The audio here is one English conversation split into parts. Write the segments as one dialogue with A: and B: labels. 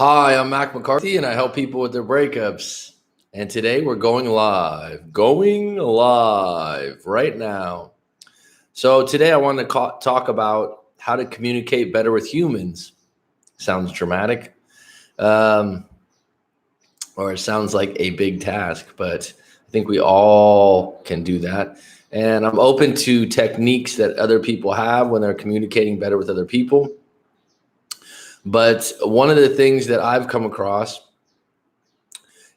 A: Hi, I'm Mac McCarthy, and I help people with their breakups. And today we're going live right now. So today I want to talk about how to communicate better with humans. Sounds dramatic, um, or it sounds like a big task, but I think we all can do that. And I'm open to techniques that other people have when they're communicating better with other people. But one of the things that I've come across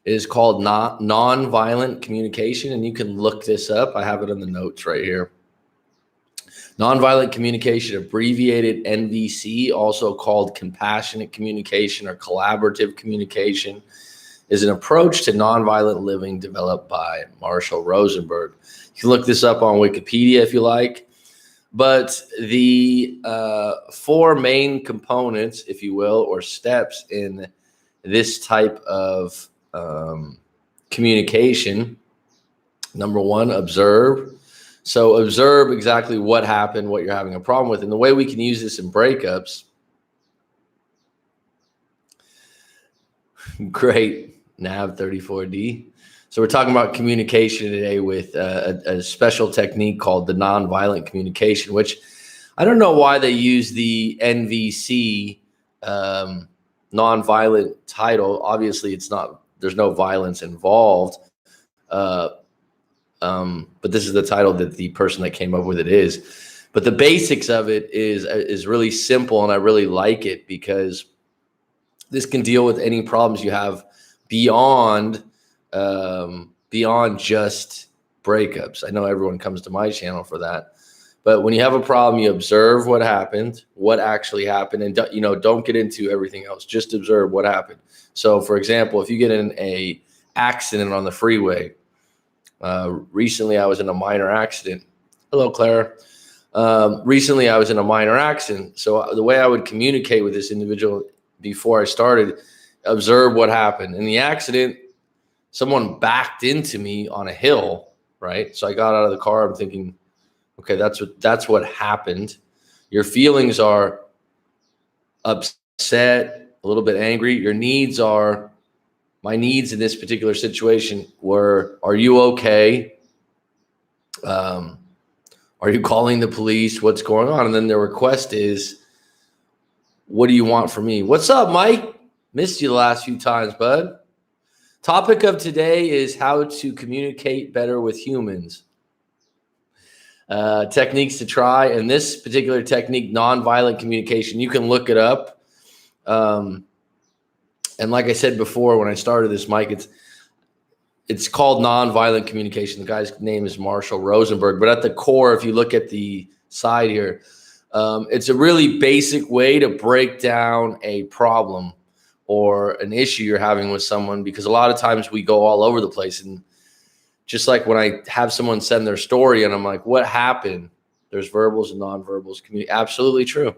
A: is called nonviolent communication, and you can look this up. I have it in the notes right here. Nonviolent communication, abbreviated NVC, also called compassionate communication or collaborative communication, is an approach to nonviolent living developed by Marshall Rosenberg. You can look this up on Wikipedia if you like. But the four main components, if you will, or steps in this type of communication. Number one, observe. So observe exactly what happened, what you're having a problem with. And the way we can use this in breakups, great, NAV 34D. So we're talking about communication today with a special technique called the nonviolent communication, which I don't know why they use the NVC nonviolent title. Obviously, it's not. There's no violence involved, but this is the title that the person that came up with it is. But the basics of it is really simple, and I really like it because this can deal with any problems you have beyond just breakups. I know everyone comes to my channel for that. But when you have a problem, you observe what happened, what actually happened, and don't get into everything else. Just observe what happened. So, for example, if you get in a accident on the freeway, recently I was in a minor accident. Hello, Claire. Recently I was in a minor accident. So the way I would communicate with this individual before I started, observe what happened. In the accident, someone backed into me on a hill, right? So I got out of the car. I'm thinking, okay, that's what happened. Your feelings are upset, a little bit angry. Your needs are, my needs in this particular situation were, are you okay? Are you calling the police? What's going on? And then the request is, what do you want from me? What's up, Mike? Missed you the last few times, bud. Topic of today is how to communicate better with humans. Techniques to try, and this particular technique, nonviolent communication, you can look it up. And like I said before, when I started this, Mike, it's called nonviolent communication. The guy's name is Marshall Rosenberg. But at the core, if you look at the side here, it's a really basic way to break down a problem or an issue you're having with someone, because a lot of times we go all over the place. And just like when I have someone send their story and I'm like, what happened? There's verbals and nonverbals. Absolutely true.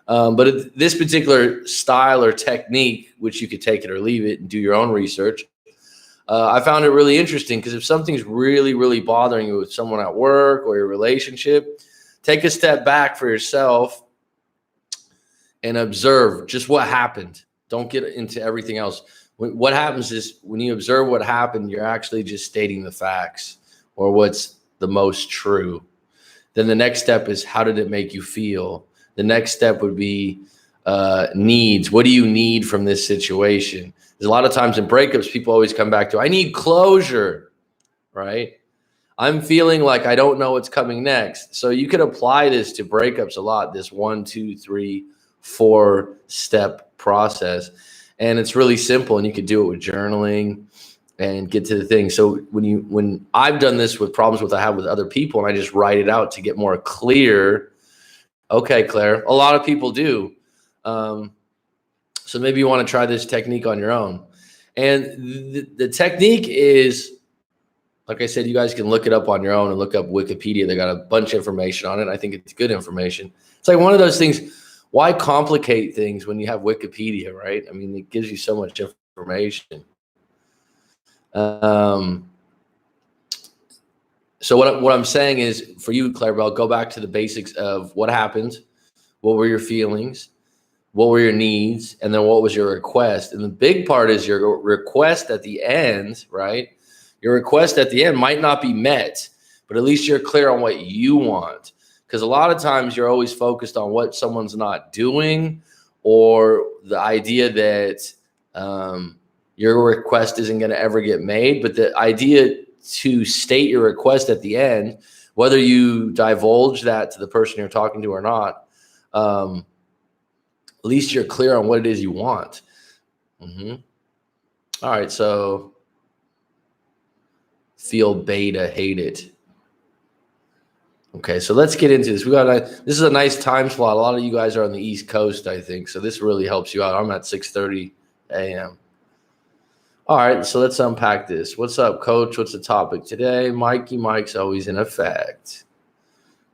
A: But this particular style or technique, which you could take it or leave it and do your own research, I found it really interesting because if something's really, really bothering you with someone at work or your relationship, take a step back for yourself and observe just what happened. Don't get into everything else. What happens is when you observe what happened, you're actually just stating the facts or what's the most true. Then the next step is, how did it make you feel? The next step would be needs. What do you need from this situation? There's a lot of times in breakups, people always come back to, I need closure, right? I'm feeling like I don't know what's coming next. So you could apply this to breakups a lot, this 1, 2, 3, 4 step process. And it's really simple, and you could do it with journaling and get to the thing. So when I've done this with problems I have with other people, and I just write it out to get more clear. Okay, Claire, a lot of people do. So maybe you want to try this technique on your own. And the technique is, like I said, you guys can look it up on your own and look up Wikipedia. They got a bunch of information on it. I think it's good information. It's like one of those things. Why complicate things when you have Wikipedia, right? I mean, it gives you so much information. So what I'm saying is, for you, Clarabelle, go back to the basics of what happened. What were your feelings? what were your needs, and then what was your request. And the big part is your request at the end, right? Your request at the end might not be met, but at least you're clear on what you want. Because a lot of times you're always focused on what someone's not doing, or the idea that your request isn't going to ever get made. But the idea to state your request at the end, whether you divulge that to the person you're talking to or not, at least you're clear on what it is you want. All right, so feel beta, hate it. Okay, so let's get into this. This is a nice time slot. A lot of you guys are on the East Coast, I think, so this really helps you out. I'm at 6:30 a.m. All right, so let's unpack this. What's up, Coach? What's the topic today? Mike's always in effect.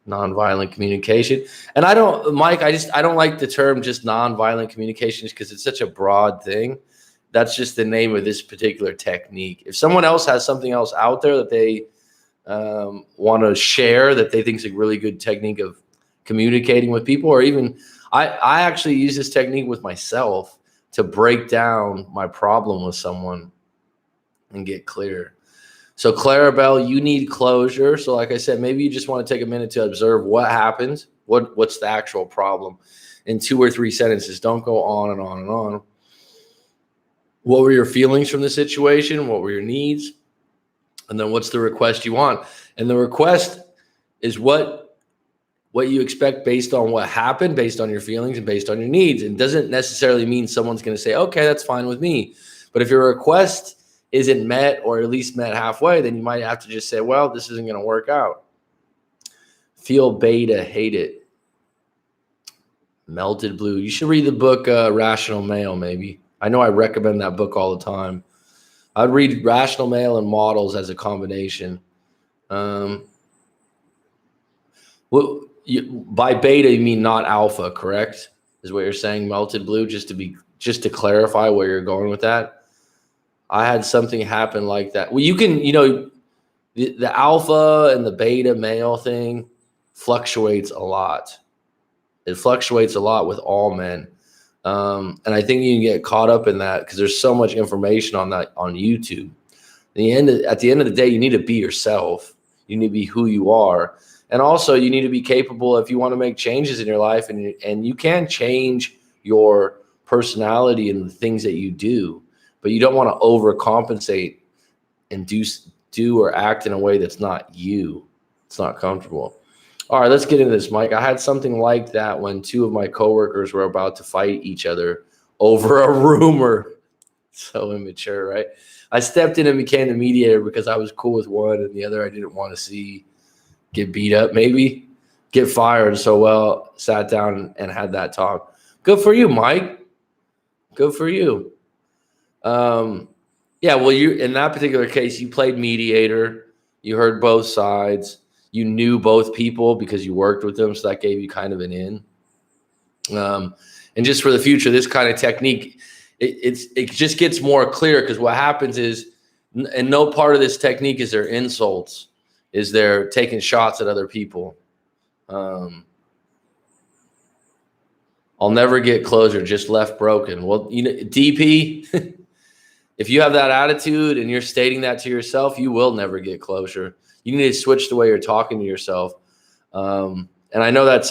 A: Nonviolent communication. And I don't like the term just nonviolent communications because it's such a broad thing. That's just the name of this particular technique. If someone else has something else out there that they want to share that they think is a really good technique of communicating with people, or even I actually use this technique with myself to break down my problem with someone and get clear. So Clarabelle, you need closure. So like I said, maybe you just want to take a minute to observe what happened. What's the actual problem in 2 or 3 sentences. Don't go on and on and on. What were your feelings from the situation? What were your needs? And then what's the request you want? And the request is what you expect based on what happened, based on your feelings and based on your needs. It doesn't necessarily mean someone's going to say, okay, that's fine with me. But if your request isn't met, or at least met halfway, then you might have to just say, well, this isn't going to work out. Feel beta, hate it. Melted blue. You should read the book Rational Male, maybe. I know I recommend that book all the time. I'd read Rational Male and Models as a combination. By beta, you mean not alpha, correct? Is what you're saying, melted blue, just to clarify where you're going with that. I had something happen like that. Well, you can, the alpha and the beta male thing fluctuates a lot. It fluctuates a lot with all men. And I think you can get caught up in that because there's so much information on that on YouTube. At the end of the day, you need to be yourself. You need to be who you are. And also you need to be capable if you want to make changes in your life, and you can change your personality and the things that you do, but you don't want to overcompensate and do or act in a way that's not you. It's not comfortable. All right, let's get into this, Mike. I had something like that when 2 of my coworkers were about to fight each other over a rumor. So immature, right? I stepped in and became the mediator because I was cool with one, and the other I didn't want to see get beat up, maybe get fired. So, sat down and had that talk. Good for you, Mike. Good for you. Yeah, well, you in that particular case, you played mediator. You heard both sides. You knew both people because you worked with them, so that gave you kind of an in. And just for the future, this kind of technique, it just gets more clear, because what happens is, and no part of this technique is their insults, is they're taking shots at other people. I'll never get closure, just left broken. Well, DP, if you have that attitude and you're stating that to yourself, you will never get closure. You need to switch the way you're talking to yourself. And I know that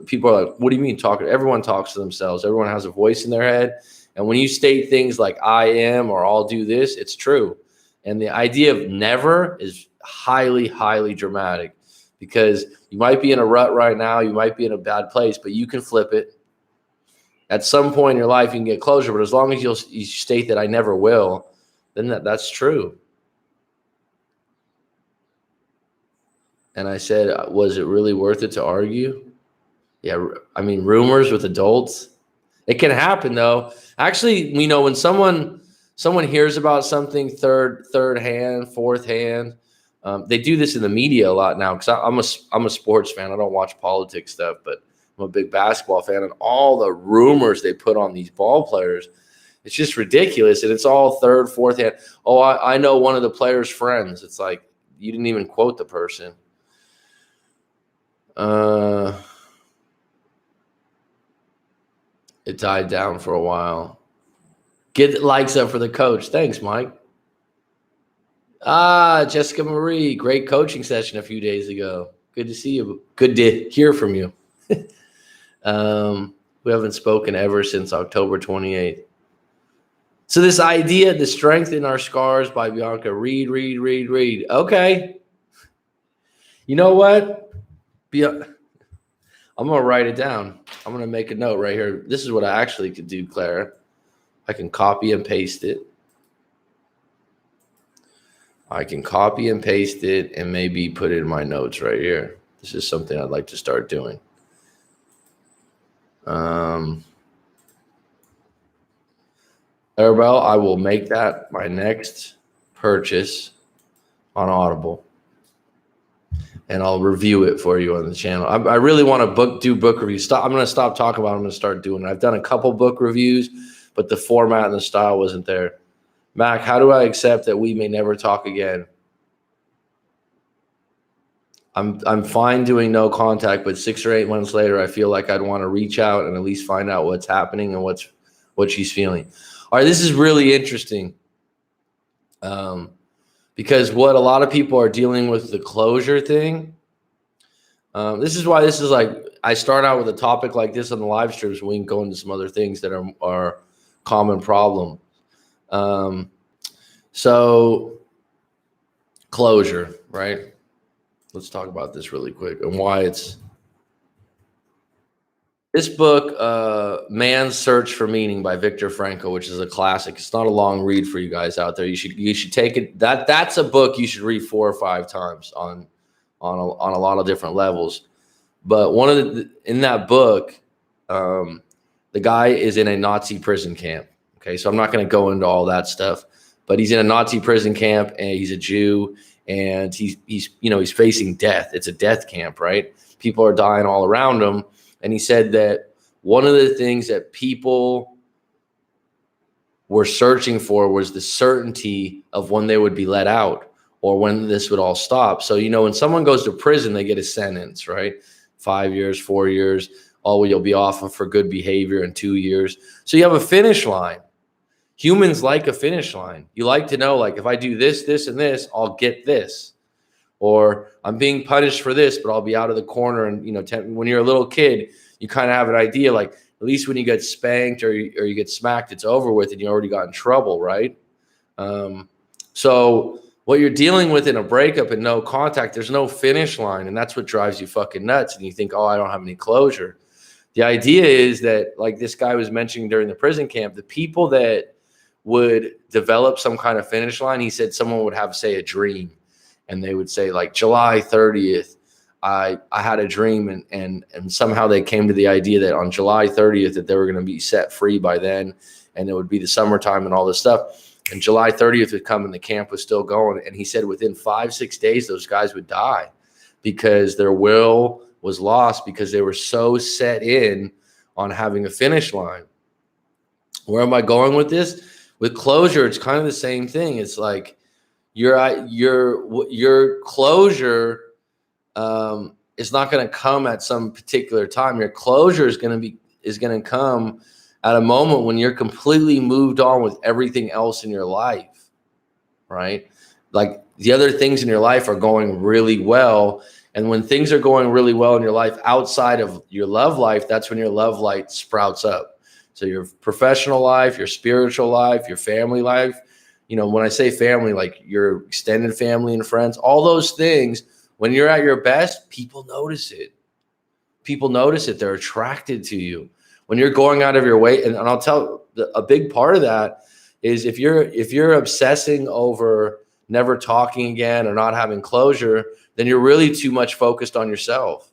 A: people are like, what do you mean talking? Everyone talks to themselves. Everyone has a voice in their head. And when you state things like I am or I'll do this, it's true. And the idea of never is highly, highly dramatic, because you might be in a rut right now. You might be in a bad place, but you can flip it. At some point in your life, you can get closure. But as long as you state that I never will, then that's true. And I said, was it really worth it to argue? Yeah, I mean, rumors with adults, it can happen though. Actually, when someone hears about something third hand, fourth hand, they do this in the media a lot now, because I'm a sports fan. I don't watch politics stuff, but I'm a big basketball fan, and all the rumors they put on these ball players, it's just ridiculous. And it's all third, fourth hand. Oh, I know one of the players' friends. It's like, you didn't even quote the person. It died down for a while. Get likes up for the coach. Thanks, Mike. Jessica Marie, great coaching session a few days ago. Good to see you. Good to hear from you. We haven't spoken ever since October 28th. So this idea, the strength in our scars by Bianca. Read. Okay. You know what? I'm going to write it down. I'm going to make a note right here. This is what I actually could do, Clara. I can copy and paste it. And maybe put it in my notes right here. This is something I'd like to start doing. Arabelle, I will make that my next purchase on Audible. And I'll review it for you on the channel. I really want to do book reviews. I'm going to stop talking about it. I'm going to start doing it. I've done a couple book reviews, but the format and the style wasn't there. Mac, how do I accept that we may never talk again? I'm fine doing no contact, but 6 or 8 months later, I feel like I'd want to reach out and at least find out what's happening and what she's feeling. All right, this is really interesting. Because what a lot of people are dealing with the closure thing. This is why this is like, I start out with a topic like this on the live streams. We can go into some other things that are common problem. So closure, right? Let's talk about this really quick and why it's this book, Man's Search for Meaning by Viktor Frankl, which is a classic. It's not a long read for you guys out there. You should take it. That's a book you should read 4 or 5 times on a lot of different levels. But in that book, the guy is in a Nazi prison camp. Okay, so I'm not going to go into all that stuff, but he's in a Nazi prison camp and he's a Jew and he's facing death. It's a death camp, right? People are dying all around him. And he said that one of the things that people were searching for was the certainty of when they would be let out or when this would all stop. So, when someone goes to prison, they get a sentence, right? 5 years, 4 years. Oh, you'll be off for good behavior in 2 years. So you have a finish line. Humans like a finish line. You like to know, like, if I do this, this, and this, I'll get this. Or I'm being punished for this, but I'll be out of the corner. And, when you're a little kid, you kind of have an idea, like, at least when you get spanked or you get smacked, it's over with and you already got in trouble, right? So what you're dealing with in a breakup and no contact, there's no finish line. And that's what drives you fucking nuts. And you think, oh, I don't have any closure. The idea is that, like this guy was mentioning during the prison camp, the people that would develop some kind of finish line, he said someone would have, say, a dream. And they would say, like, July 30th, I had a dream, and somehow they came to the idea that on July 30th that they were going to be set free by then, and it would be the summertime and all this stuff. And July 30th would come and the camp was still going. And he said within 5-6 days, those guys would die because their will was lost because they were so set in on having a finish line. Where am I going with this? With closure, it's kind of the same thing. It's like your closure is not going to come at some particular time. Your closure is going to come at a moment when you're completely moved on with everything else in your life, right? Like the other things in your life are going really well. And when things are going really well in your life outside of your love life, that's when your love light sprouts up. So your professional life, your spiritual life, your family life, when I say family, like your extended family and friends, all those things, when you're at your best, people notice it. People notice it. They're attracted to you. When you're going out of your way, and I'll tell a big part of that is if you're obsessing over never talking again or not having closure, then you're really too much focused on yourself.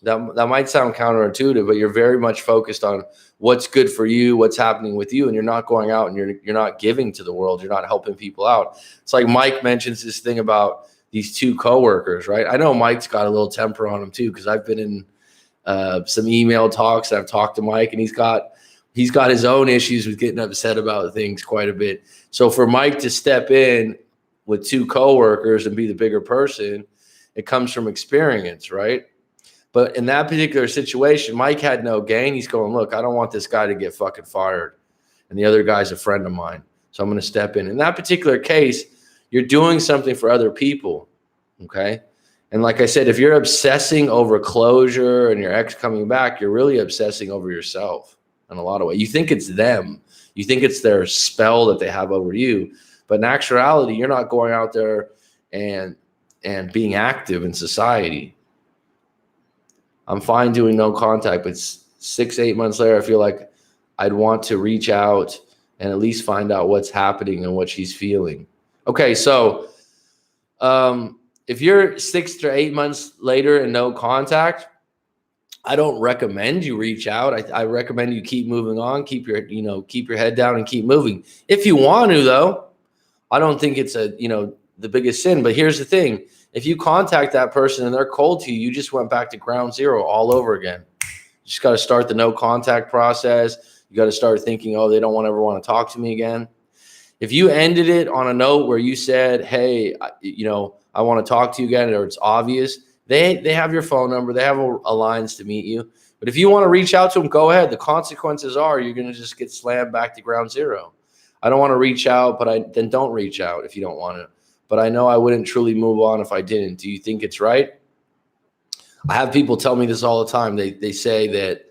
A: That might sound counterintuitive, but you're very much focused on what's good for you, what's happening with you, and you're not going out and you're not giving to the world. You're not helping people out. It's like Mike mentions this thing about these 2 coworkers, right? I know Mike's got a little temper on him too, because I've been in some email talks. I've talked to Mike, and he's got his own issues with getting upset about things quite a bit. So for Mike to step in with 2 coworkers and be the bigger person, it comes from experience, right? But in that particular situation, Mike had no gain. He's going, look, I don't want this guy to get fucking fired. And the other guy's a friend of mine. So I'm going to step in. In that particular case, you're doing something for other people. Okay. And like I said, if you're obsessing over closure and your ex coming back, you're really obsessing over yourself in a lot of ways. You think it's them. You think it's their spell that they have over you. But in actuality, you're not going out there and being active in society. I'm fine doing no contact, but 6-8 months later, I feel like I'd want to reach out and at least find out what's happening and what she's feeling. Okay, so if you're 6 to 8 months later and no contact, I don't recommend you reach out. I recommend you keep moving on, keep your head down and keep moving. If you want to, though, I don't think it's the biggest sin. But here's the thing. If you contact that person and they're cold to you, you just went back to ground zero all over again. You just got to start the no contact process. You got to start thinking, oh, they don't ever want to talk to me again. If you ended it on a note where you said, hey, I want to talk to you again, or it's obvious, they have your phone number. They have a lines to meet you. But if you want to reach out to them, go ahead. The consequences are you're going to just get slammed back to ground zero. I don't want to reach out, but then don't reach out if you don't want to. But I know I wouldn't truly move on if I didn't. Do you think it's right? I have people tell me this all the time. They say that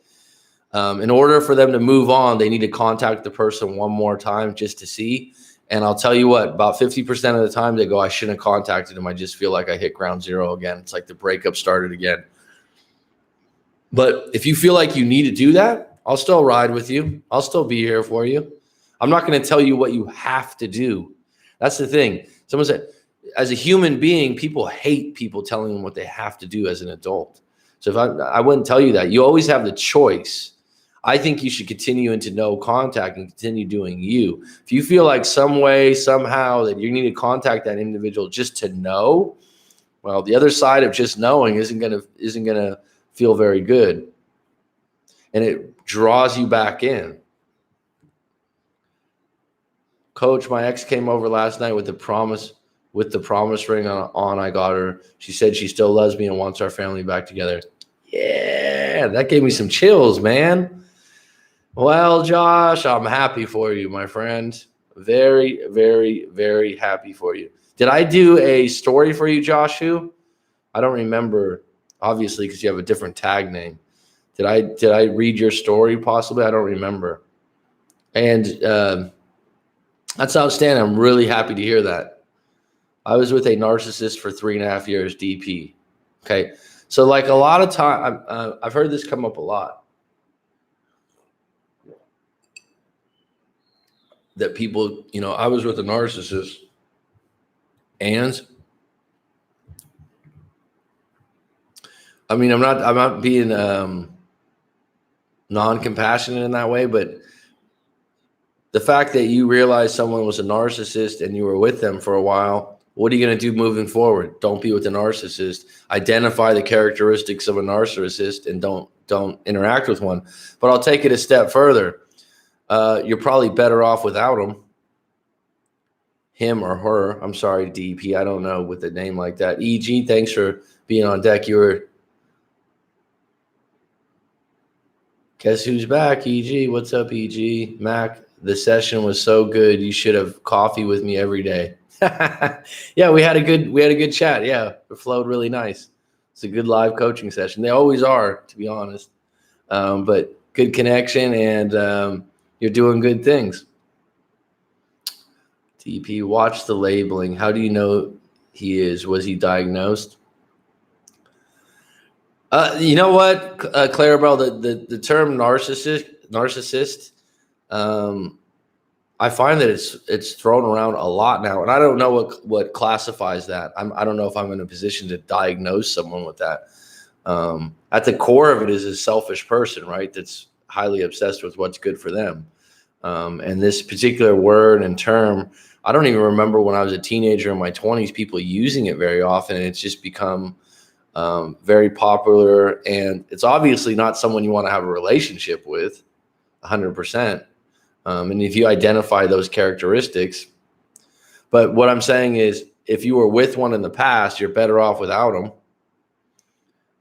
A: in order for them to move on, they need to contact the person one more time just to see. And I'll tell you what, about 50% of the time they go, I shouldn't have contacted him. I just feel like I hit ground zero again. It's like the breakup started again. But if you feel like you need to do that, I'll still ride with you. I'll still be here for you. I'm not going to tell you what you have to do. That's the thing. Someone said, as a human being, people hate people telling them what they have to do as an adult. So if I wouldn't tell you that. You always have the choice. I think you should continue into no contact and continue doing you. If you feel like some way, somehow that you need to contact that individual just to know, well, the other side of just knowing isn't gonna feel very good. And it draws you back in. Coach, my ex came over last night with the promise ring on. I got her. She said she still loves me and wants our family back together. Yeah, that gave me some chills, man. Well, Josh, I'm happy for you, my friend. Very, very, very happy for you. Did I do a story for you, Joshu? I don't remember, obviously, because you have a different tag name. Did I read your story possibly? I don't remember. And that's outstanding. I'm really happy to hear that. I was with a narcissist for 3.5 years, DP. Okay. So like a lot of time, I've heard this come up a lot. That people, I was with a narcissist and I mean, I'm not being non-compassionate in that way, but the fact that you realized someone was a narcissist and you were with them for a while, what are you going to do moving forward? Don't be with a narcissist. Identify the characteristics of a narcissist and don't interact with one. But I'll take it a step further. You're probably better off without him or her. I'm sorry, DP. I don't know with a name like that. EG, thanks for being on deck. Guess who's back? EG. What's up, EG? Mac, the session was so good. You should have coffee with me every day. Yeah, we had a good chat. Yeah, it flowed really nice. It's a good live coaching session. They always are, to be honest. But good connection, and you're doing good things. TP, watch the labeling. How do you know he is? Was he diagnosed? You know what, Clarabelle, the term narcissist, I find that it's thrown around a lot now, and I don't know what classifies that. I don't know if I'm in a position to diagnose someone with that. At the core of it is a selfish person, right? That's highly obsessed with what's good for them. And this particular word and term, I don't even remember when I was a teenager in my 20s, people using it very often. And it's just become very popular. And it's obviously not someone you want to have a relationship with 100%. And if you identify those characteristics, but what I'm saying is if you were with one in the past, you're better off without them.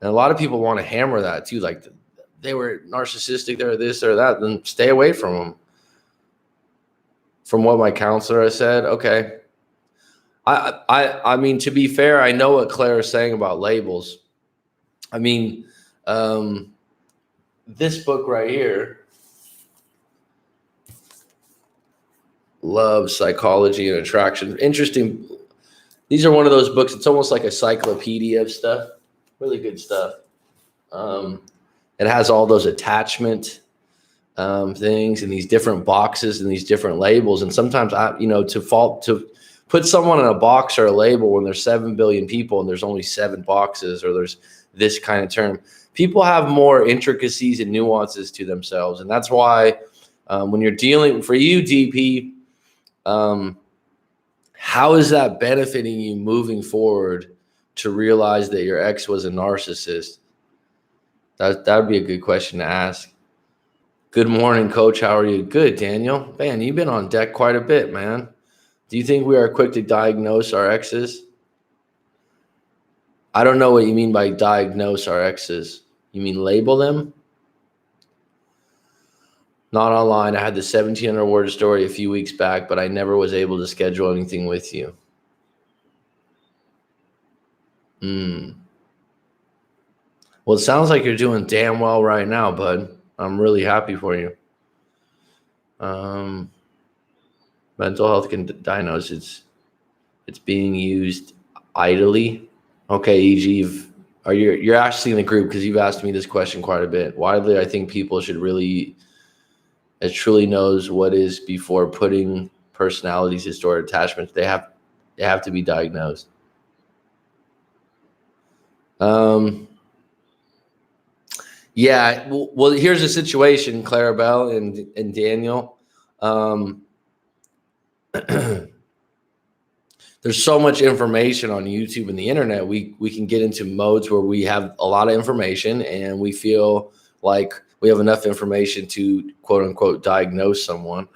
A: And a lot of people want to hammer that too. Like they were narcissistic, they're this or that, then stay away from them. From what my counselor has said, okay. I mean, to be fair, I know what Claire is saying about labels. I mean, this book right here, Love, Psychology, and Attraction. Interesting. These are one of those books. It's almost like a encyclopedia of stuff. Really good stuff. It has all those attachment things and these different boxes and these different labels. And sometimes to put someone in a box or a label when there's 7 billion people and there's only 7 boxes, or there's this kind of term, people have more intricacies and nuances to themselves. And that's why when you're dealing, for you, DP, how is that benefiting you moving forward to realize that your ex was a narcissist? That would be a good question to ask. Good morning, Coach. How are you? Good, Daniel. Man, you've been on deck quite a bit, man. Do you think we are quick to diagnose our exes? I don't know what you mean by diagnose our exes. You mean label them? Not online. I had the 1,700 word story a few weeks back, but I never was able to schedule anything with you. Well, it sounds like you're doing damn well right now, bud. I'm really happy for you. Mental health can diagnose. It's being used idly. Okay, EG, you're asking the group because you've asked me this question quite a bit. Widely, I think people should really, it truly knows what is before putting personalities, historic attachments. They have to be diagnosed. Yeah. Well, here's the situation, Clarabelle and Daniel. There's so much information on YouTube and the internet. We can get into modes where we have a lot of information and we feel like we have enough information to quote unquote diagnose someone,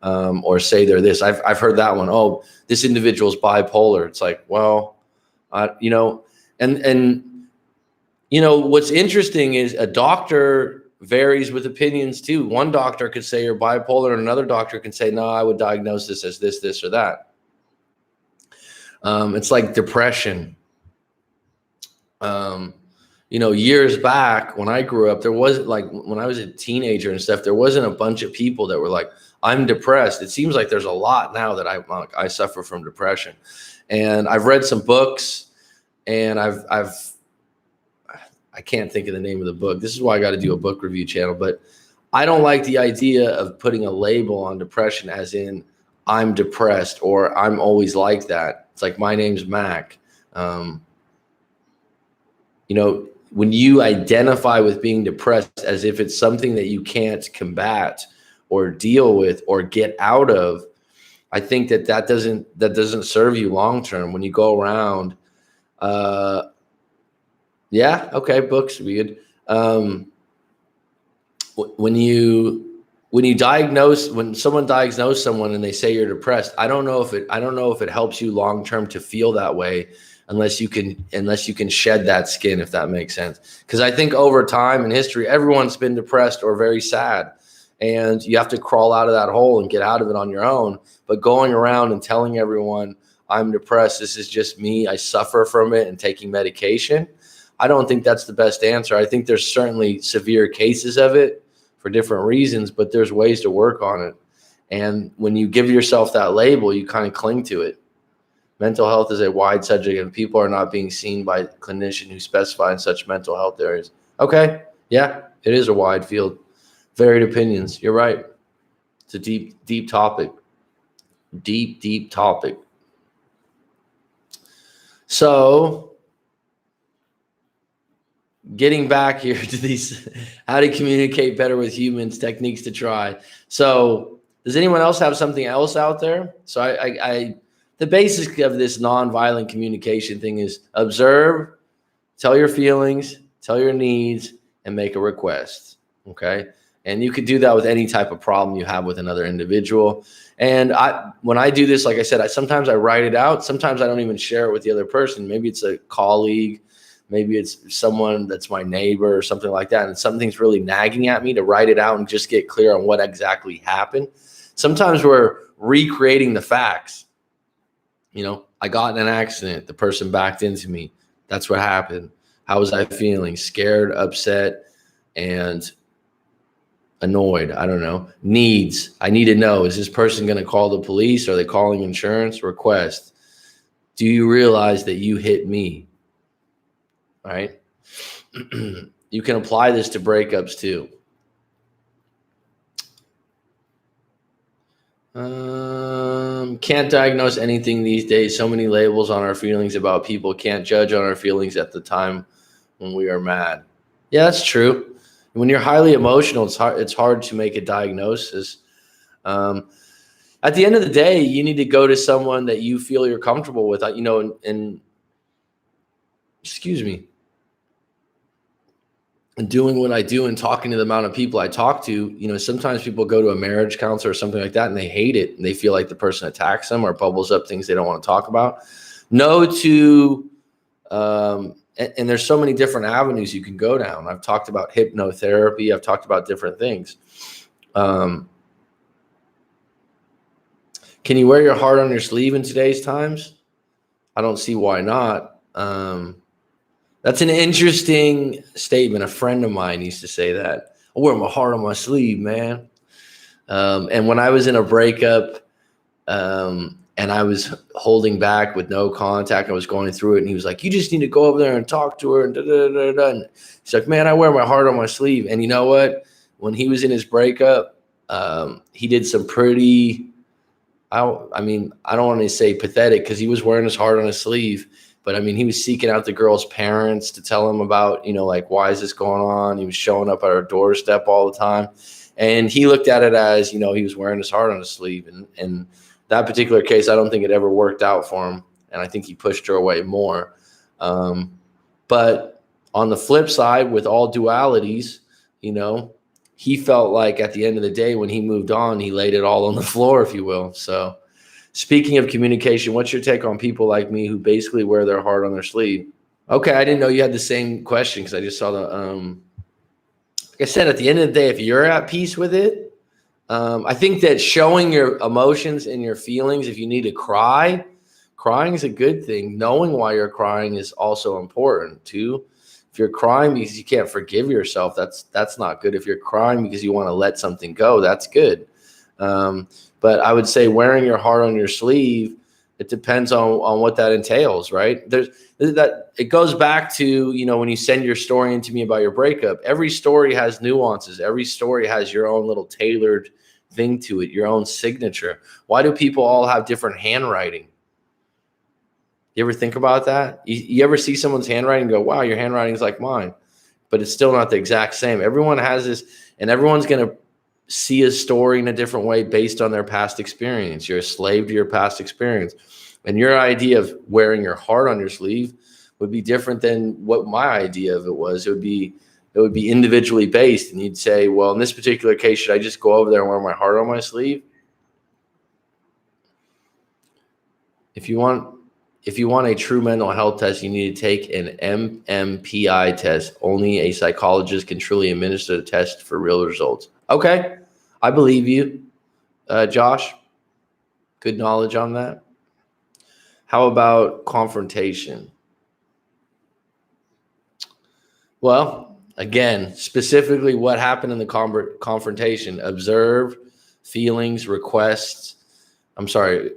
A: or say they're this. I've heard that one. Oh, this individual's bipolar. It's like, well, and what's interesting is a doctor varies with opinions too. One doctor could say you're bipolar, and another doctor can say, no, I would diagnose this as this, or that. It's like depression. Years back when I grew up, there wasn't, like when I was a teenager and stuff, there wasn't a bunch of people that were like, I'm depressed. It seems like there's a lot now that I suffer from depression. And I've read some books, and I can't think of the name of the book. This is why I got to do a book review channel, but I don't like the idea of putting a label on depression as in I'm depressed or I'm always like that. It's like, my name's Mac. When you identify with being depressed as if it's something that you can't combat or deal with or get out of, I think that doesn't serve you long term. When you go around, books read. When someone diagnoses someone and they say you're depressed, I don't know if it helps you long term to feel that way unless you can shed that skin, if that makes sense. Because I think over time in history, everyone's been depressed or very sad, and you have to crawl out of that hole and get out of it on your own. But going around and telling everyone I'm depressed, this is just me, I suffer from it, and taking medication, I don't think that's the best answer. I think there's certainly severe cases of it for different reasons, but there's ways to work on it. And when you give yourself that label, you kind of cling to it. Mental health is a wide subject, and people are not being seen by clinicians who specify in such mental health areas. Okay, yeah, it is a wide field. Varied opinions. You're right. It's a deep, deep topic. Deep, deep topic. So, getting back here to these, how to communicate better with humans, techniques to try. So, does anyone else have something else out there? So, the basics of this nonviolent communication thing is observe, tell your feelings, tell your needs, and make a request. Okay. And you could do that with any type of problem you have with another individual. And when I do this, like I said, sometimes I write it out. Sometimes I don't even share it with the other person. Maybe it's a colleague. maybe it's someone that's my neighbor or something like that, and something's really nagging at me, to write it out and just get clear on what exactly happened. Sometimes we're recreating the facts. I got in an accident. The person backed into me. That's what happened. How was I feeling? Scared, upset, and annoyed. I don't know. Needs. I need to know, is this person going to call the police? Are they calling insurance? Request. Do you realize that you hit me? All right. You can apply this to breakups too. Can't diagnose anything these days. So many labels on our feelings about people. Can't judge on our feelings at the time when we are mad. Yeah, that's true. When you're highly emotional, it's hard to make a diagnosis. At the end of the day, you need to go to someone that you feel you're comfortable with. And excuse me. And doing what I do and talking to the amount of people I talk to, sometimes people go to a marriage counselor or something like that and they hate it. And they feel like the person attacks them or bubbles up things they don't want to talk about. And there's so many different avenues you can go down. I've talked about hypnotherapy. I've talked about different things. Can you wear your heart on your sleeve in today's times? I don't see why not. That's an interesting statement. A friend of mine used to say that. I wear my heart on my sleeve, man. And when I was in a breakup, and I was holding back with no contact, I was going through it, and he was like, you just need to go over there and talk to her. And And he's like, man, I wear my heart on my sleeve. And you know what? When he was in his breakup, he did some pretty, I don't want to say pathetic, because he was wearing his heart on his sleeve. But he was seeking out the girl's parents to tell him about, like, why is this going on? He was showing up at our doorstep all the time. And he looked at it as, he was wearing his heart on his sleeve. And that particular case, I don't think it ever worked out for him. And I think he pushed her away more. But on the flip side, with all dualities, he felt like at the end of the day, when he moved on, he laid it all on the floor, if you will. So speaking of communication, what's your take on people like me who basically wear their heart on their sleeve? Okay, I didn't know you had the same question, because I just saw the like I said, at the end of the day, if you're at peace with it, I think that showing your emotions and your feelings, if you need to cry, crying is a good thing. Knowing why you're crying is also important too. If you're crying because you can't forgive yourself, that's not good. If you're crying because you want to let something go, that's good. But I would say wearing your heart on your sleeve, it depends on what that entails, right? It goes back to, when you send your story in to me about your breakup, every story has nuances. Every story has your own little tailored thing to it, your own signature. Why do people all have different handwriting? You ever think about that? You ever see someone's handwriting and go, wow, your handwriting is like mine, but it's still not the exact same. Everyone has this, and everyone's going to see a story in a different way based on their past experience. You're a slave to your past experience. And your idea of wearing your heart on your sleeve would be different than what my idea of it was. It would be individually based. And you'd say, well, in this particular case, should I just go over there and wear my heart on my sleeve? If you want a true mental health test, you need to take an MMPI test. Only a psychologist can truly administer the test for real results. Okay, I believe you, Josh. Good knowledge on that. How about confrontation? Well, again, specifically what happened in the confrontation. Observe feelings, requests. I'm sorry,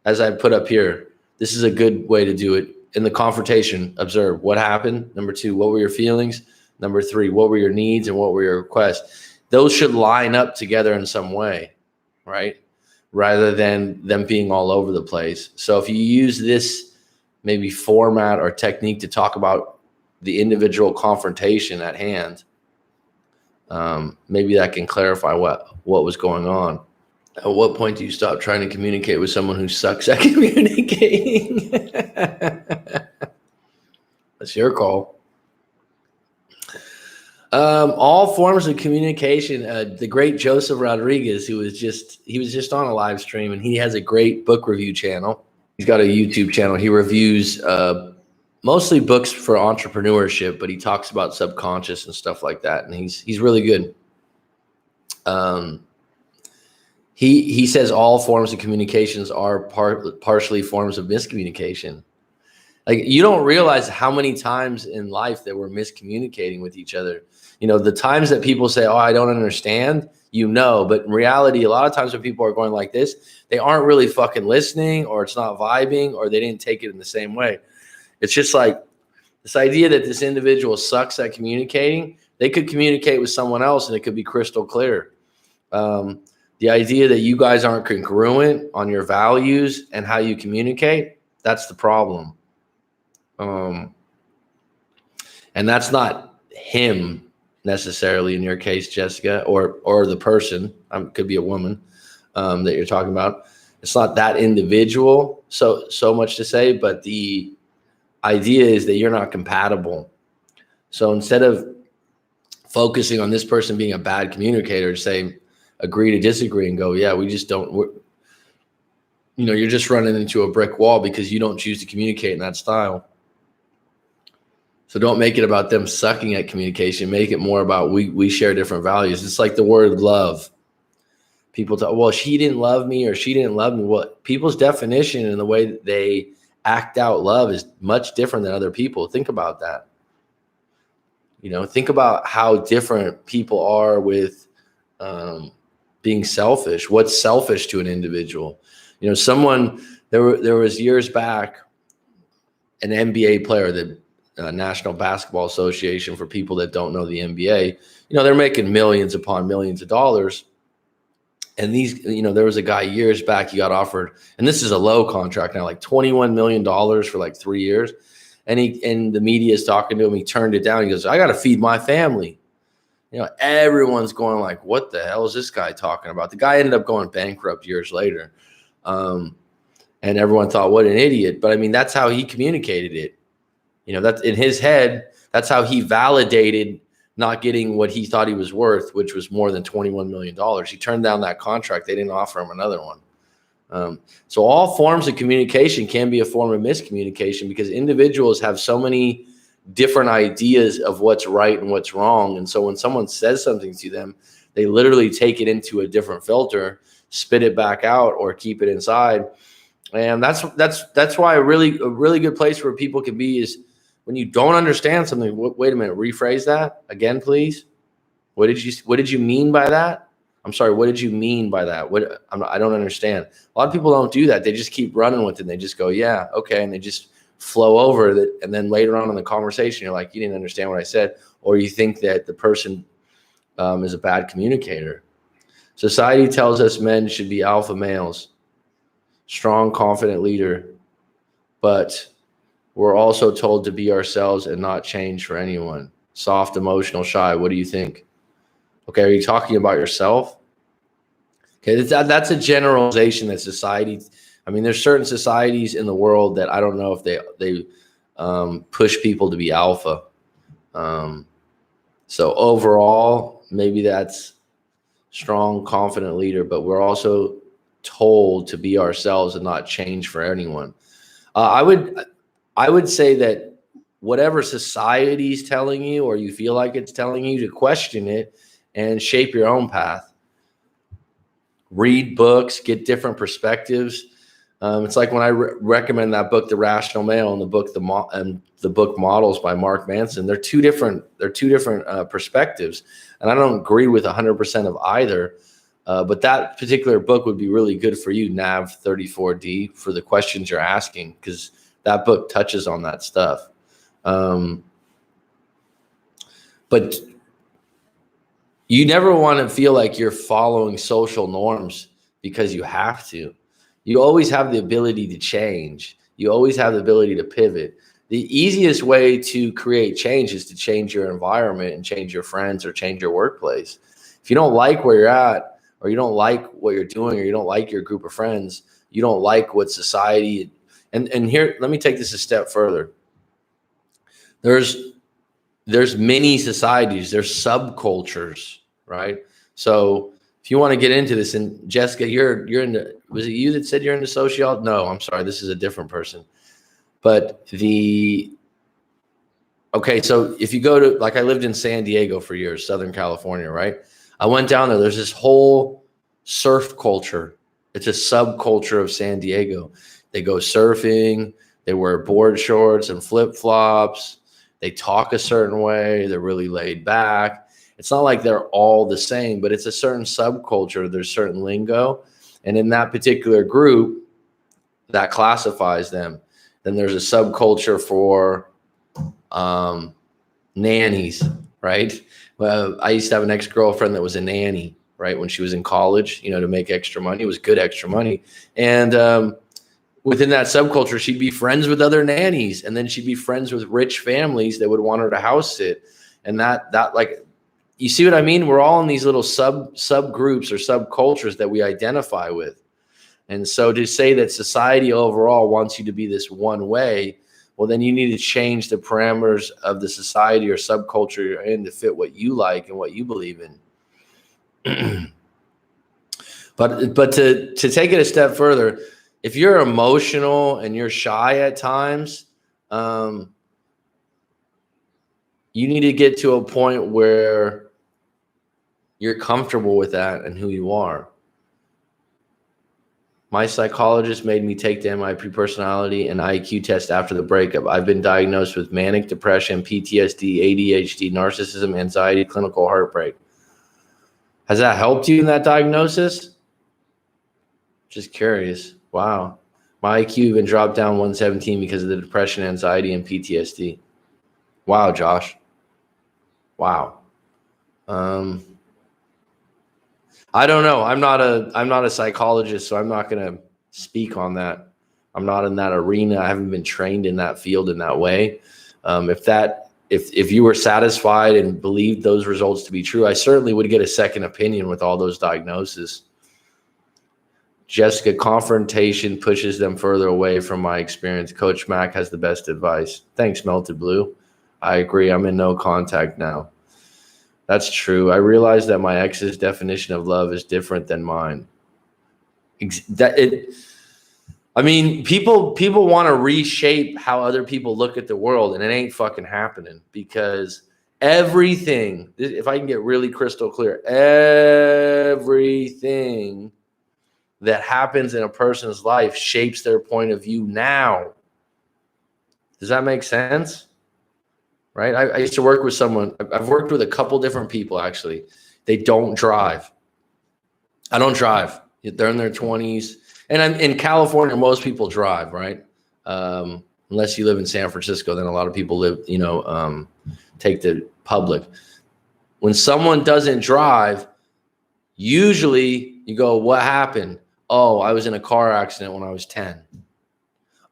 A: as I put up here, this is a good way to do it. In the confrontation, observe what happened. Number 2, what were your feelings? Number 3, what were your needs and what were your requests? Those should line up together in some way, right? Rather than them being all over the place. So if you use this maybe format or technique to talk about the individual confrontation at hand, maybe that can clarify what was going on. At what point do you stop trying to communicate with someone who sucks at communicating? That's your call. All forms of communication. The great Joseph Rodriguez, he was just on a live stream, and he has a great book review channel. He's got a YouTube channel. He reviews mostly books for entrepreneurship, but he talks about subconscious and stuff like that. And he's really good. He says all forms of communications are partially forms of miscommunication. Like, you don't realize how many times in life that we're miscommunicating with each other. You know, the times that people say, "Oh, I don't understand," but in reality, a lot of times when people are going like this, they aren't really fucking listening, or it's not vibing, or they didn't take it in the same way. It's just like this idea that this individual sucks at communicating. They could communicate with someone else and it could be crystal clear. The idea that you guys aren't congruent on your values and how you communicate, that's the problem. And that's not him necessarily in your case, Jessica, or the person. Could be a woman that you're talking about. It's not that individual, so much to say, but the idea is that you're not compatible. So instead of focusing on this person being a bad communicator, say agree to disagree and go, yeah, we just don't. You're just running into a brick wall because you don't choose to communicate in that style. So don't make it about them sucking at communication. Make it more about we share different values. It's like the word love. People talk, well, she didn't love me or she didn't love me. Well, people's definition and the way that they act out love is much different than other people. Think about that. Think about how different people are with being selfish. What's selfish to an individual? There was years back, an NBA player, the National Basketball Association, for people that don't know the NBA, they're making millions upon millions of dollars. And there was a guy years back, he got offered, and this is a low contract now, like $21 million for like 3 years. And the media is talking to him. He turned it down. He goes, I got to feed my family. Everyone's going like, what the hell is this guy talking about? The guy ended up going bankrupt years later. And everyone thought, what an idiot. But I mean, that's how he communicated it. That's in his head. That's how he validated not getting what he thought he was worth, which was more than $21 million. He turned down that contract. They didn't offer him another one. So all forms of communication can be a form of miscommunication because individuals have so many different ideas of what's right and what's wrong. And so when someone says something to them, they literally take it into a different filter, spit it back out, or keep it inside. And that's why a really good place where people can be is when you don't understand something. Wait a minute, rephrase that again, please. What did you mean by that? I'm sorry, what did you mean by that? I don't understand. A lot of people don't do that. They just keep running with it. And they just go, yeah, okay. And they just flow over it. And then later on in the conversation, you're like, you didn't understand what I said. Or you think that the person is a bad communicator. Society tells us men should be alpha males, strong, confident leader. But we're also told to be ourselves and not change for anyone. Soft, emotional, shy. What do you think? Okay, are you talking about yourself? Okay, that's a generalization that society. I mean, there's certain societies in the world that I don't know if they push people to be alpha. So overall, maybe that's strong, confident leader, but we're also told to be ourselves and not change for anyone. I would say that whatever society's telling you, or you feel like it's telling you, to question it and shape your own path. Read books, get different perspectives. It's like when I recommend that book, The Rational Male, and the book Models by Mark Manson. They're two different perspectives, and I don't agree with 100% of either. But that particular book would be really good for you, Nav 34D, for the questions you're asking, because that book touches on that stuff. But you never want to feel like you're following social norms because you have to. You always have the ability to change. You always have the ability to pivot. The easiest way to create change is to change your environment and change your friends or change your workplace. If you don't like where you're at, or you don't like what you're doing, or you don't like your group of friends, you don't like what society, and here, let me take this a step further. There's many societies, there's subcultures, right? So if you want to get into this, and Jessica, you're into, was it you that said you're into sociology? No, I'm sorry, this is a different person. But Okay, so if you go to, like, I lived in San Diego for years, Southern California, right? I went down there. There's this whole surf culture. It's a subculture of San Diego. They go surfing. They wear board shorts and flip flops. They talk a certain way. They're really laid back. It's not like they're all the same, but it's a certain subculture. There's certain lingo. And in that particular group, that classifies them. Then there's a subculture for nannies, right? Well, I used to have an ex-girlfriend that was a nanny, right? When she was in college, to make extra money. It was good extra money. And within that subculture, she'd be friends with other nannies, and then she'd be friends with rich families that would want her to house sit. And that like, you see what I mean? We're all in these little subgroups or subcultures that we identify with. And so to say that society overall wants you to be this one way, well, then you need to change the parameters of the society or subculture you're in to fit what you like and what you believe in. But to take it a step further, if you're emotional and you're shy at times, you need to get to a point where you're comfortable with that and who you are. My psychologist made me take the MIP personality and IQ test after the breakup. I've been diagnosed with manic depression, PTSD, ADHD, narcissism, anxiety, clinical heartbreak. Has that helped you in that diagnosis? Just curious. Wow. My IQ even dropped down 117 because of the depression, anxiety, and PTSD. Wow, Josh. Wow. I don't know. I'm not a psychologist, so I'm not going to speak on that. I'm not in that arena. I haven't been trained in that field in that way. If you were satisfied and believed those results to be true, I certainly would get a second opinion with all those diagnoses. Jessica, confrontation pushes them further away from my experience. Coach Mac has the best advice. Thanks, Melted Blue. I agree. I'm in no contact now. That's true. I realize that my ex's definition of love is different than mine. People want to reshape how other people look at the world, and it ain't fucking happening, because everything, if I can get really crystal clear, everything that happens in a person's life shapes their point of view now. Does that make sense? Right? I used to work with someone. I've worked with a couple different people, actually. They don't drive. I don't drive. They're in their 20s. And in California, most people drive, right? Unless you live in San Francisco, then a lot of people take the public. When someone doesn't drive, usually you go, what happened? Oh, I was in a car accident when I was 10.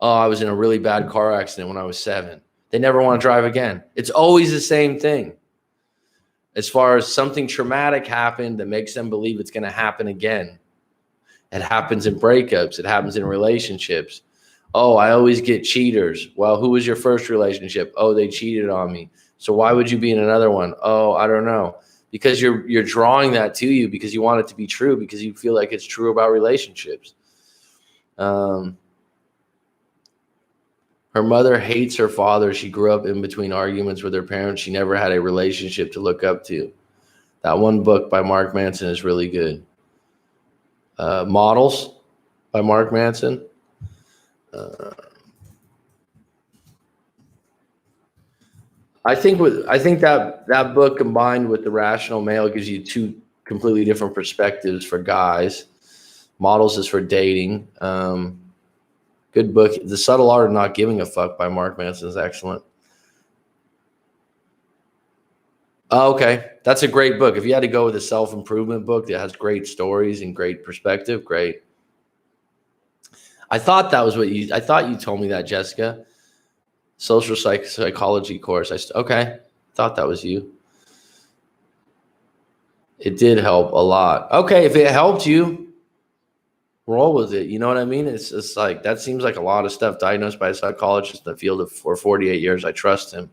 A: Oh, I was in a really bad car accident when I was 7. They never want to drive again. It's always the same thing. As far as something traumatic happened that makes them believe it's going to happen again. It happens in breakups. It happens in relationships. Oh, I always get cheaters. Well, who was your first relationship? Oh, they cheated on me. So why would you be in another one? Oh, I don't know. Because you're drawing that to you because you want it to be true, because you feel like it's true about relationships. Her mother hates her father. She grew up in between arguments with her parents. She never had a relationship to look up to. That one book by Mark Manson is really good. Models by Mark Manson. I think that book combined with The Rational Male gives you two completely different perspectives for guys. Models is for dating. Good book. The Subtle Art of Not Giving a Fuck by Mark Manson is excellent. Oh, okay. That's a great book. If you had to go with a self-improvement book that has great stories and great perspective, great. I thought you told me that, Jessica. Social psychology course. Okay. Thought that was you. It did help a lot. Okay. If it helped you, roll with it. You know what I mean? It's like, that seems like a lot of stuff. Diagnosed by a psychologist in the field for 48 years. I trust him.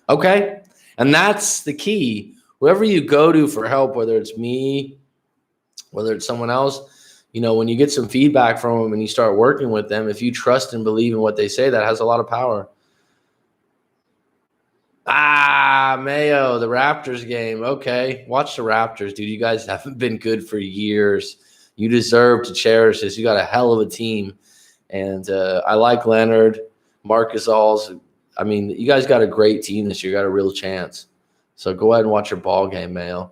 A: Okay. And that's the key. Whoever you go to for help, whether it's me, whether it's someone else, when you get some feedback from them and you start working with them, if you trust and believe in what they say, that has a lot of power. Mayo, the Raptors game. Okay, watch the Raptors, dude. You guys haven't been good for years. You deserve to cherish this. You got a hell of a team, and I like Leonard, Marcus Alls. I mean, you guys got a great team this year. You got a real chance. So go ahead and watch your ball game, Mayo.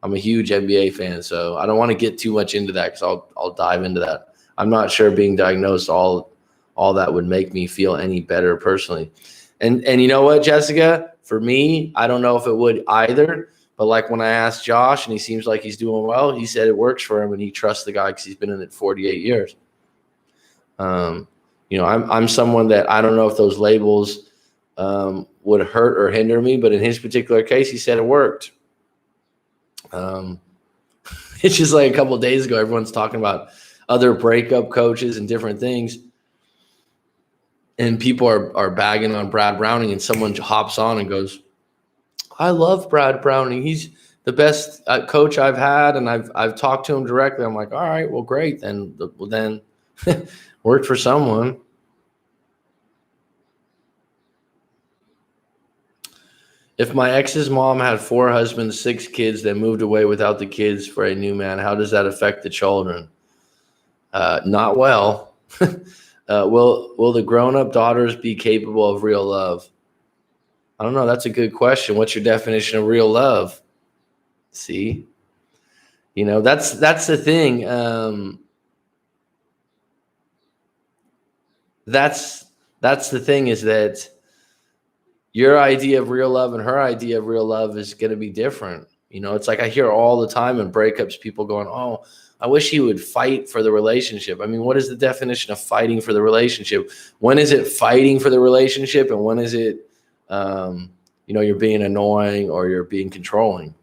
A: I'm a huge NBA fan, so I don't want to get too much into that because I'll dive into that. I'm not sure being diagnosed all that would make me feel any better personally. And you know what, Jessica? For me, I don't know if it would either. But like when I asked Josh, and he seems like he's doing well, he said it works for him, and he trusts the guy because he's been in it 48 years. I'm someone that I don't know if those labels would hurt or hinder me, but in his particular case, he said it worked. It's just like a couple of days ago, everyone's talking about other breakup coaches and different things. And people are bagging on Brad Browning, and someone hops on and goes, I love Brad Browning. He's the best coach I've had, and I've talked to him directly. I'm like, all right, well, great. Then worked for someone. If my ex's mom had 4 husbands, 6 kids, then moved away without the kids for a new man, how does that affect the children? Not well. Will the grown-up daughters be capable of real love? I don't know. That's a good question. What's your definition of real love? See, that's the thing. That's the thing is that your idea of real love and her idea of real love is going to be different. It's like I hear all the time in breakups, people going, oh, I wish he would fight for the relationship. I mean, what is the definition of fighting for the relationship? When is it fighting for the relationship? And when is it, you're being annoying or you're being controlling?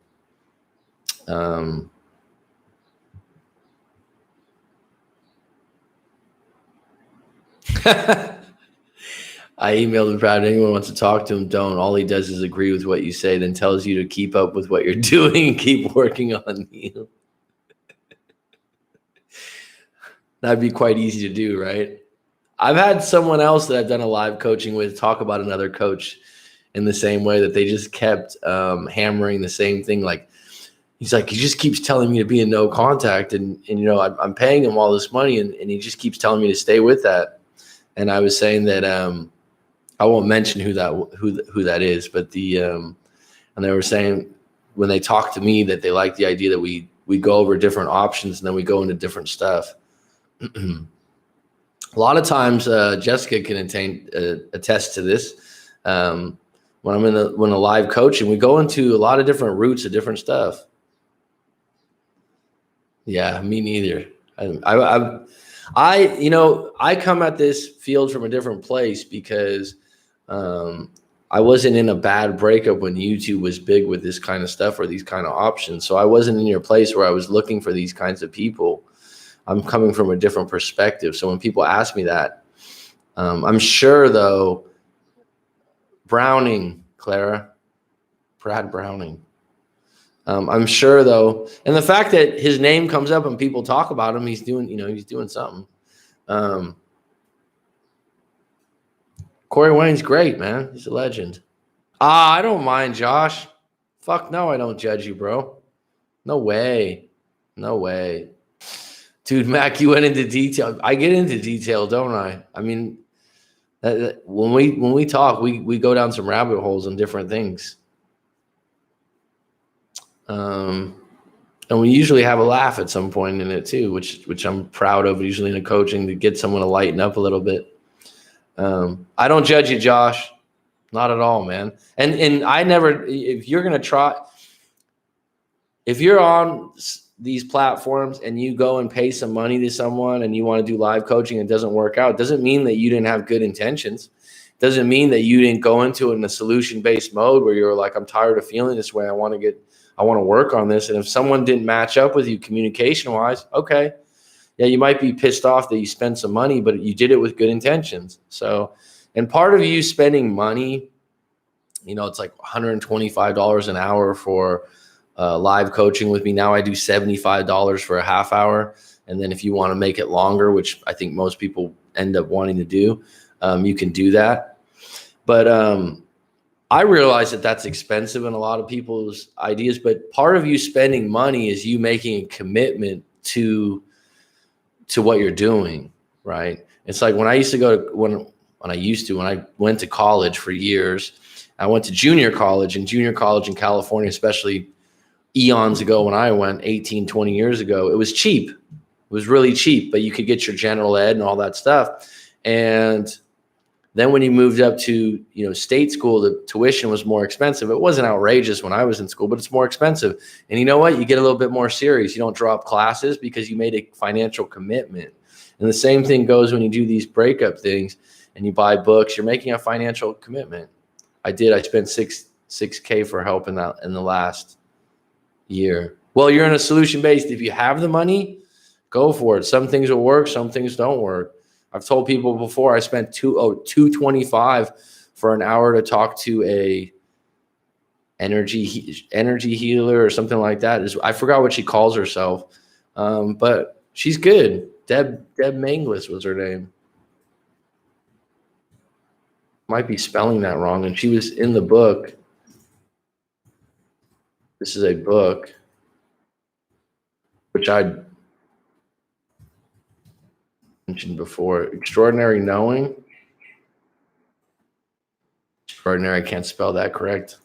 A: I emailed him proud. Anyone wants to talk to him, don't. All he does is agree with what you say, then tells you to keep up with what you're doing and keep working on you. That'd be quite easy to do, right? I've had someone else that I've done a live coaching with talk about another coach in the same way, that they just kept hammering the same thing. Like, he's like, he just keeps telling me to be in no contact. And I'm paying him all this money, and he just keeps telling me to stay with that. And I was saying that I won't mention who that is, but and they were saying when they talk to me that they like the idea that we go over different options and then we go into different stuff. A lot of times, Jessica can attest to this. When I'm in a live coaching, we go into a lot of different routes of different stuff. Yeah, me neither. I come at this field from a different place because I wasn't in a bad breakup when YouTube was big with this kind of stuff or these kind of options. So I wasn't in your place where I was looking for these kinds of people. I'm coming from a different perspective. So when people ask me that, I'm sure, though, Browning, Clara, Brad Browning. I'm sure, though, and the fact that his name comes up and people talk about him, he's doing something. Corey Wayne's great, man. He's a legend. I don't mind, Josh. Fuck no, I don't judge you, bro. No way. No way. Dude, Mac, you went into detail. I get into detail, don't I? I mean, when we talk, we go down some rabbit holes on different things. And we usually have a laugh at some point in it too, which I'm proud of, usually in a coaching, to get someone to lighten up a little bit. I don't judge you, Josh. Not at all, man. And I never, if you're on these platforms and you go and pay some money to someone and you want to do live coaching and it doesn't work out, it doesn't mean that you didn't have good intentions. It doesn't mean that you didn't go into it in a solution-based mode where you're like, I'm tired of feeling this way. I want to work on this. And if someone didn't match up with you communication-wise, okay. Yeah, you might be pissed off that you spent some money, but you did it with good intentions. So, and part of you spending money, it's like $125 an hour for live coaching with me. Now I do $75 for a half hour. And then if you want to make it longer, which I think most people end up wanting to do, you can do that. But I realize that that's expensive in a lot of people's ideas, but part of you spending money is you making a commitment to what you're doing, right? It's like when I used to go to when I went to college for years, I went to junior college in California, especially eons ago when I went 18, 20 years ago, it was cheap. It was really cheap, but you could get your general ed and all that stuff. And then when you moved up to, state school, the tuition was more expensive. It wasn't outrageous when I was in school, but it's more expensive. And you know what? You get a little bit more serious. You don't drop classes because you made a financial commitment. And the same thing goes when you do these breakup things and you buy books, you're making a financial commitment. I did. I spent $6K for help in the last year. Well, you're in a solution-based. If you have the money, go for it. Some things will work. Some things don't work. I've told people before I spent $225 for an hour to talk to a energy healer or something like that. I forgot what she calls herself, but she's good. Deb Manglis was her name. Might be spelling that wrong. And she was in the book. This is a book which I mentioned before. Extraordinary Knowing. Extraordinary. I can't spell that correct.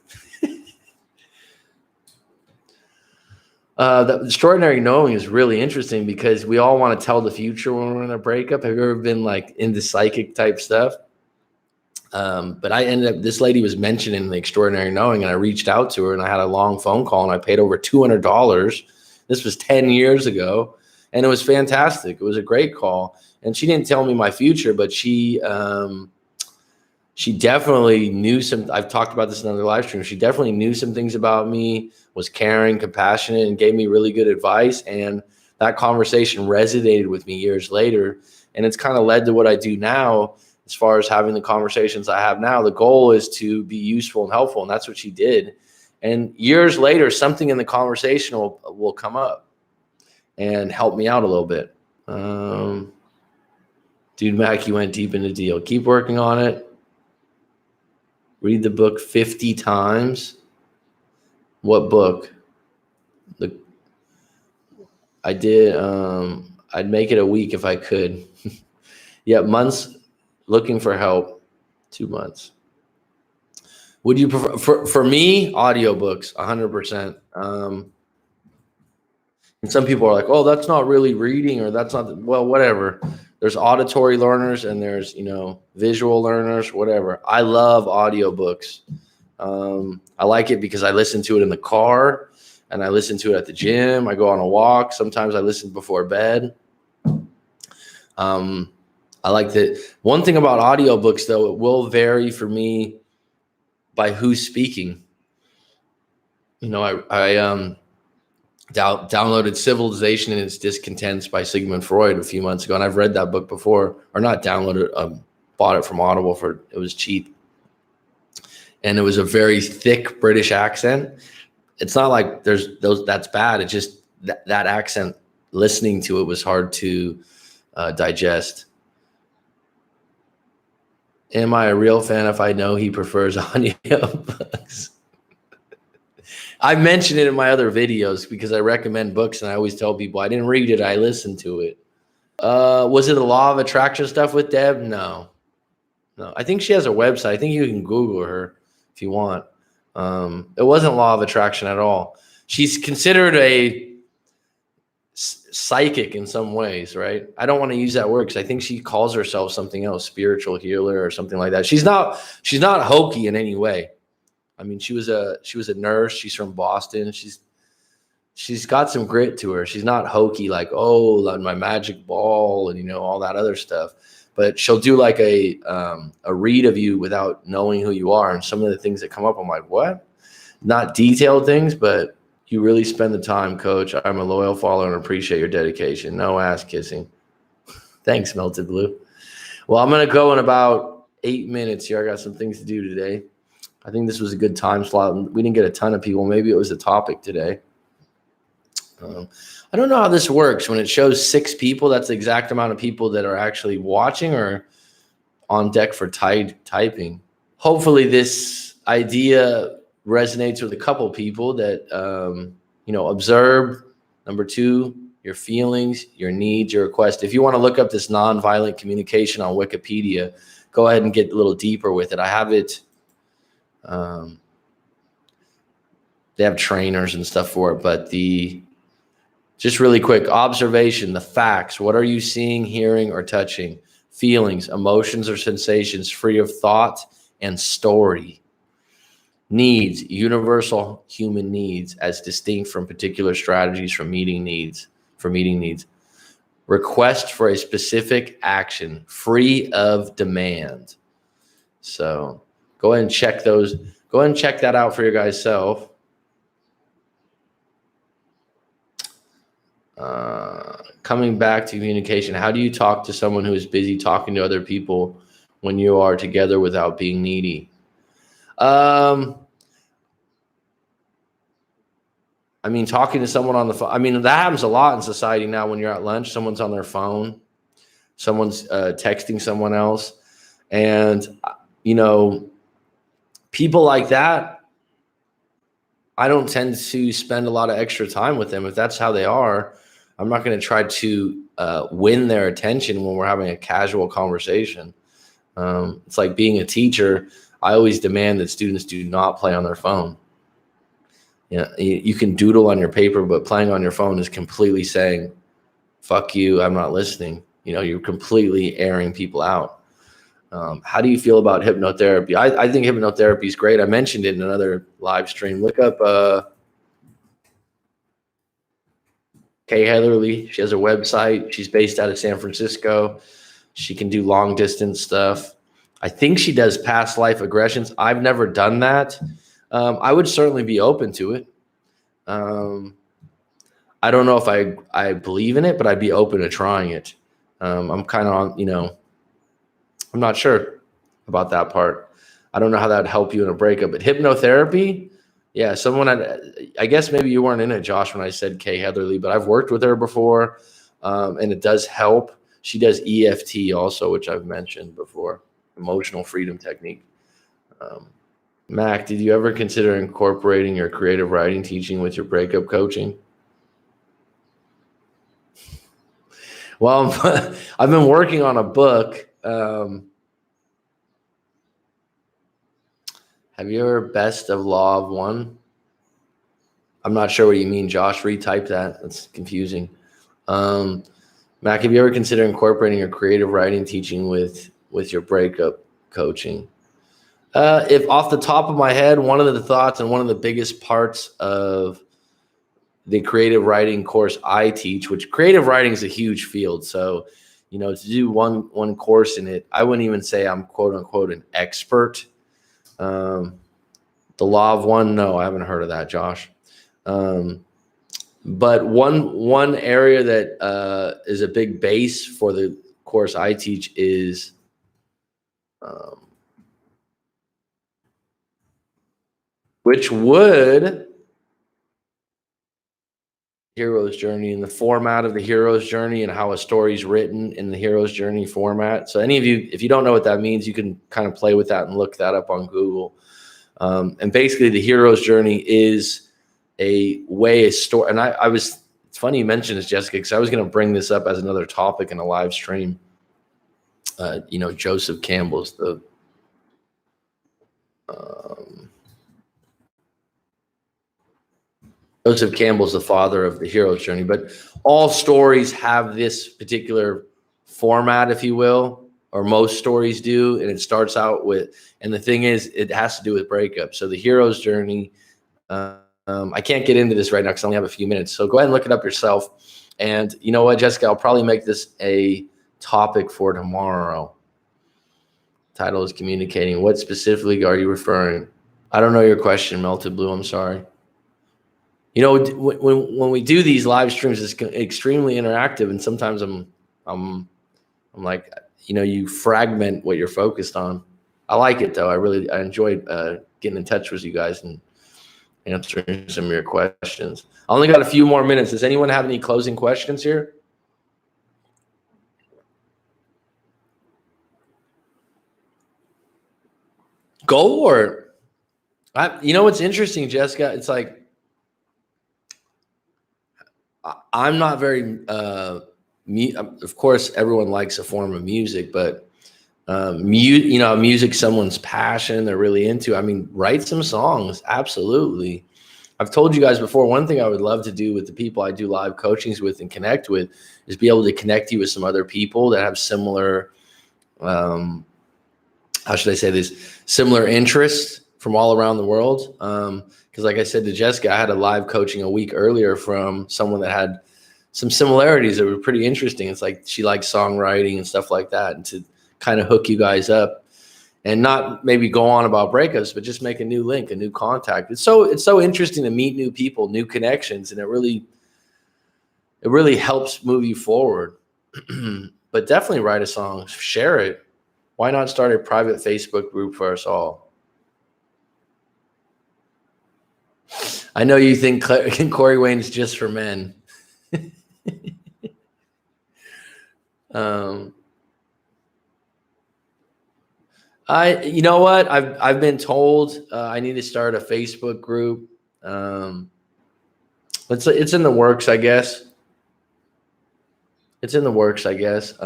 A: The Extraordinary Knowing is really interesting because we all want to tell the future when we're in a breakup. Have you ever been like into psychic type stuff? But I ended up, this lady was mentioning the Extraordinary Knowing, and I reached out to her and I had a long phone call and I paid over $200. This was 10 years ago. And it was fantastic. It was a great call. And she didn't tell me my future, but she definitely knew I've talked about this in other live streams. She definitely knew some things about me, was caring, compassionate, and gave me really good advice. And that conversation resonated with me years later. And it's kind of led to what I do now as far as having the conversations I have now. The goal is to be useful and helpful. And that's what she did. And years later, something in the conversation will come up and help me out a little bit. Dude, Mac, you went deep in the deal. Keep working on it. Read the book 50 times. What book? I did. I'd make it a week if I could. Yeah, months looking for help. 2 months. Would you prefer? For me, audiobooks, 100%. And some people are like, oh, that's not really reading, or that's not, well, whatever. There's auditory learners and there's, visual learners, whatever. I love audiobooks. I like it because I listen to it in the car and I listen to it at the gym. I go on a walk. Sometimes I listen before bed. I like that. One thing about audiobooks, though, it will vary for me by who's speaking. I downloaded Civilization and Its Discontents by Sigmund Freud a few months ago, and I've read that book before, or not downloaded, bought it from Audible it was cheap. And it was a very thick British accent. It's not like that's bad. It's just that accent, listening to it was hard to digest. Am I a real fan if I know he prefers audiobooks? I mentioned it in my other videos because I recommend books and I always tell people I didn't read it, I listened to it. Was it the law of attraction stuff with Deb? No. I think she has a website. I think you can Google her if you want. It wasn't law of attraction at all. She's considered a psychic in some ways, right? I don't want to use that word because I think she calls herself something else, spiritual healer or something like that. She's not hokey in any way. I mean, she was a nurse. She's from Boston. She's got some grit to her. She's not hokey like, oh, my magic ball and all that other stuff. But she'll do like a read of you without knowing who you are. And some of the things that come up, I'm like, what? Not detailed things, but you really spend the time, Coach. I'm a loyal follower and appreciate your dedication. No ass kissing. Thanks, Melted Blue. Well, I'm going to go in about 8 minutes here. I got some things to do today. I think this was a good time slot. We didn't get a ton of people. Maybe it was a topic today. I don't know how this works. When it shows 6 people, that's the exact amount of people that are actually watching or on deck for typing. hopefully this idea resonates with a couple people that, observe. Number 2, your feelings, your needs, your requests. If you want to look up this nonviolent communication on Wikipedia, go ahead and get a little deeper with it. I have it. They have trainers and stuff for it, but just really quick observation, the facts. What are you seeing, hearing, or touching? Feelings, emotions, or sensations free of thought and story. Needs, universal human needs as distinct from particular strategies for meeting needs. Request for a specific action free of demand. So go ahead and check those. Go ahead and check that out for your guys' self. Coming back to communication, how do you talk to someone who is busy talking to other people when you are together without being needy? Talking to someone on the phone, that happens a lot in society now. When you're at lunch, someone's on their phone, someone's texting someone else. And, people like that, I don't tend to spend a lot of extra time with them. If that's how they are, I'm not going to try to win their attention when we're having a casual conversation. It's like being a teacher. I always demand that students do not play on their phone. You can doodle on your paper, but playing on your phone is completely saying, fuck you, I'm not listening. You're completely airing people out. How do you feel about hypnotherapy? I think hypnotherapy is great. I mentioned it in another live stream. Look up Kay Heatherly. She has a website. She's based out of San Francisco. She can do long distance stuff. I think she does past life regressions. I've never done that. I would certainly be open to it. I don't know if I believe in it, but I'd be open to trying it. I'm kind of on, I'm not sure about that part. I don't know how that would help you in a breakup, but hypnotherapy, yeah, I guess maybe you weren't in it, Josh, when I said Kay Heatherly, but I've worked with her before, and it does help. She does EFT also, which I've mentioned before, emotional freedom technique. Mac, did you ever consider incorporating your creative writing teaching with your breakup coaching? Well, I've been working on a book. Have you ever best of law of one? I'm not sure what you mean, Josh. Retype that. That's confusing. Mac, have you ever considered incorporating your creative writing teaching with your breakup coaching? If off the top of my head, one of the thoughts and one of the biggest parts of the creative writing course I teach, which creative writing is a huge field. So, to do one course in it, I wouldn't even say I'm quote unquote an expert. The law of one, no, I haven't heard of that, Josh. But one area that is a big base for the course I teach is which would hero's journey and the format of the hero's journey and how a story is written in the hero's journey format. So any of you, if you don't know what that means, you can kind of play with that and look that up on Google. And basically the hero's journey is a way a story. And it's funny you mentioned this, Jessica, because I was going to bring this up as another topic in a live stream. Joseph Campbell's Joseph Campbell's the father of the hero's journey, but all stories have this particular format, if you will, or most stories do. And it starts out with, and the thing is, it has to do with breakup. So the hero's journey, I can't get into this right now because I only have a few minutes. So go ahead and look it up yourself. And you know what, Jessica, I'll probably make this a topic for tomorrow. Title is communicating. What specifically are you referring? I don't know your question, Melted Blue. I'm sorry. When we do these live streams, it's extremely interactive, and sometimes I'm like, you fragment what you're focused on. I like it though. I enjoyed getting in touch with you guys and answering some of your questions. I only got a few more minutes. Does anyone have any closing questions here? Go for it. You know what's interesting, Jessica? It's like I'm not very. Of course, everyone likes a form of music, but music someone's passion, they're really into. I mean, write some songs. Absolutely. I've told you guys before, one thing I would love to do with the people I do live coachings with and connect with is be able to connect you with some other people that have similar, how should I say this, similar interests from all around the world. Because like I said to Jessica, I had a live coaching a week earlier from someone that had some similarities that were pretty interesting. It's like she likes songwriting and stuff like that. And to kind of hook you guys up and not maybe go on about breakups, but just make a new link, a new contact. It's so interesting to meet new people, new connections, and it really helps move you forward. But definitely write a song, share it. Why not start a private Facebook group for us all? I know you think Corey Wayne's just for men. You know what? I've been told I need to start a Facebook group. It's in the works, I guess. It's in the works, I guess.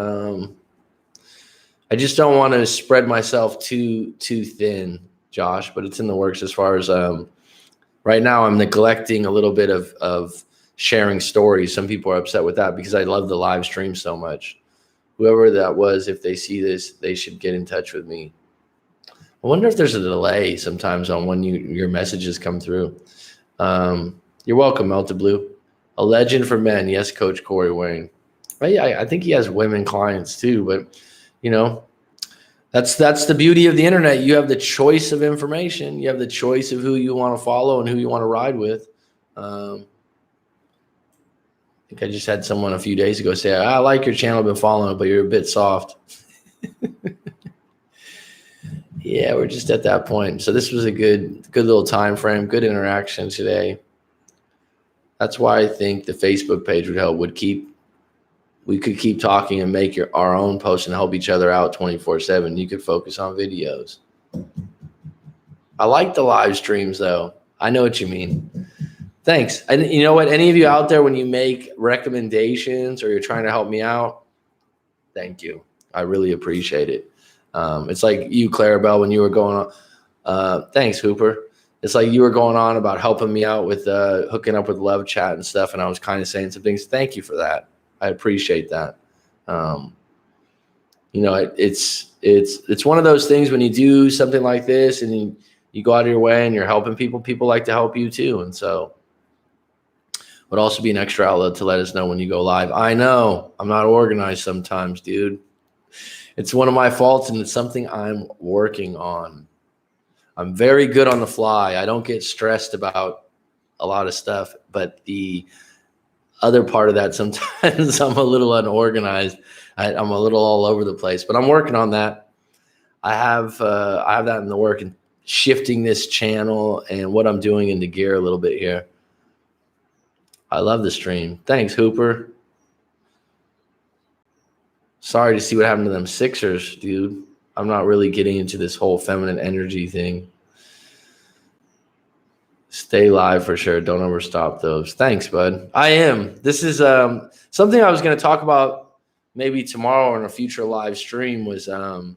A: I just don't want to spread myself too thin, Josh. But it's in the works as far as right now. I'm neglecting a little bit of sharing stories. Some people are upset with that because I love the live stream so much. Whoever that was, if they see this, they should get in touch with me. I wonder if there's a delay sometimes on when your messages come through. You're welcome, Melted Blue. A legend for men. Yes, Coach Corey Wayne. I think he has women clients too, but you know, that's the beauty of the internet. You have the choice of information. You have the choice of who you want to follow and who you want to ride with. I think I just had someone a few days ago say, I like your channel, I've been following it, but you're a bit soft. Yeah, we're just at that point. So this was a good little time frame, good interaction today. That's why I think the Facebook page would help. We could keep talking and make our own posts and help each other out 24/7. You could focus on videos. I like the live streams though. I know what you mean. Thanks. And you know what? Any of you out there, when you make recommendations or you're trying to help me out, thank you. I really appreciate it. It's like you, Clarabelle, when you were going on. Thanks, Hooper. It's like you were going on about helping me out with hooking up with Love Chat and stuff, and I was kind of saying some things. Thank you for that. I appreciate that. You know, it's one of those things when you do something like this and you go out of your way and you're helping people like to help you too. And so would also be an extra outlet to let us know when you go live. I know I'm not organized sometimes, dude. It's one of my faults, and it's something I'm working on. I'm very good on the fly. I don't get stressed about a lot of stuff, but the other part of that, sometimes I'm a little unorganized. I'm a little all over the place, but I'm working on that. I have that in the work, and shifting this channel and what I'm doing into gear a little bit here. I love the stream. Thanks, Hooper. Sorry to see what happened to them Sixers, dude. I'm not really getting into this whole feminine energy thing. Stay live for sure. Don't overstop those. Thanks, bud. I am. This is something I was going to talk about maybe tomorrow in a future live stream was I'll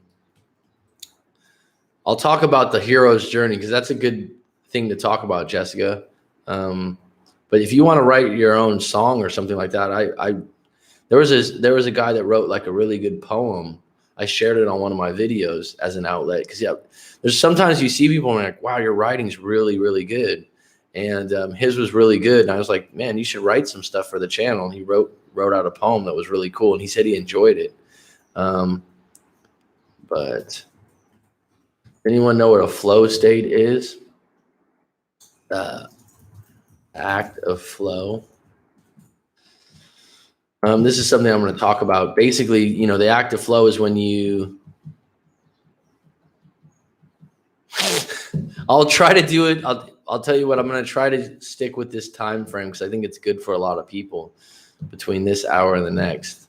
A: talk about the hero's journey because that's a good thing to talk about, Jessica. But if you want to write your own song or something like that, there was a guy that wrote like a really good poem. I shared it on one of my videos as an outlet because there's sometimes you see people and like, wow, your writing's really, really good. And his was really good. And I was like, man, you should write some stuff for the channel. And he wrote out a poem that was really cool. And he said he enjoyed it. But anyone know what a flow state is? Act of flow. This is something I'm going to talk about. Basically, you know, the act of flow is when you I'll try to do it. I'll tell you what, I'm going to try to stick with this time frame because I think it's good for a lot of people between this hour and the next.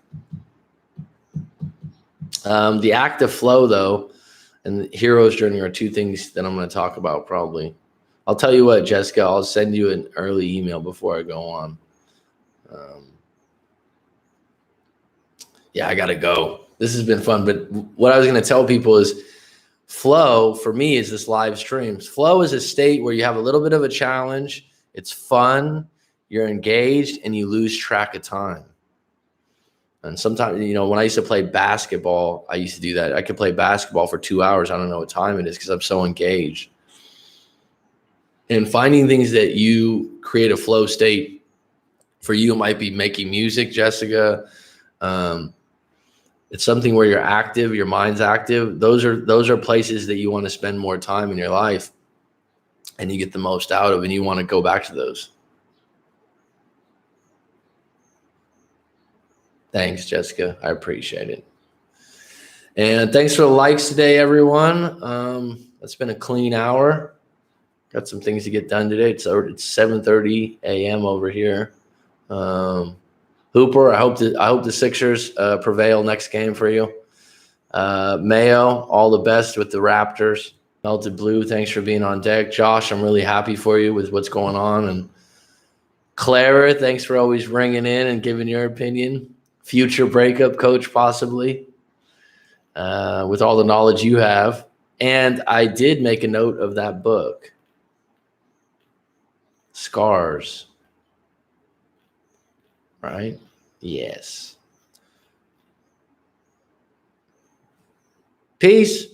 A: The act of flow, though, and the hero's journey are two things that I'm going to talk about probably. I'll tell you what, Jessica, I'll send you an early email before I go on. Yeah, I got to go. This has been fun. But what I was going to tell people is flow for me is this live streams. Flow is a state where you have a little bit of a challenge. It's fun. You're engaged and you lose track of time. And sometimes, you know, when I used to play basketball, I used to do that. I could play basketball for 2 hours. I don't know what time it is because I'm so engaged. And finding things that you create a flow state for you, it might be making music, Jessica. It's something where you're active, your mind's active. Those are places that you want to spend more time in your life and you get the most out of, and you want to go back to those. Thanks, Jessica. I appreciate it. And thanks for the likes today, everyone. It's been a clean hour. Got some things to get done today. It's 7:30 a.m. over here. Hooper, I hope the Sixers prevail next game for you. Mayo, all the best with the Raptors. Melted Blue, thanks for being on deck. Josh, I'm really happy for you with what's going on. And Clara, thanks for always ringing in and giving your opinion. Future breakup coach, possibly, with all the knowledge you have. And I did make a note of that book, Scars. Right? Yes. Peace.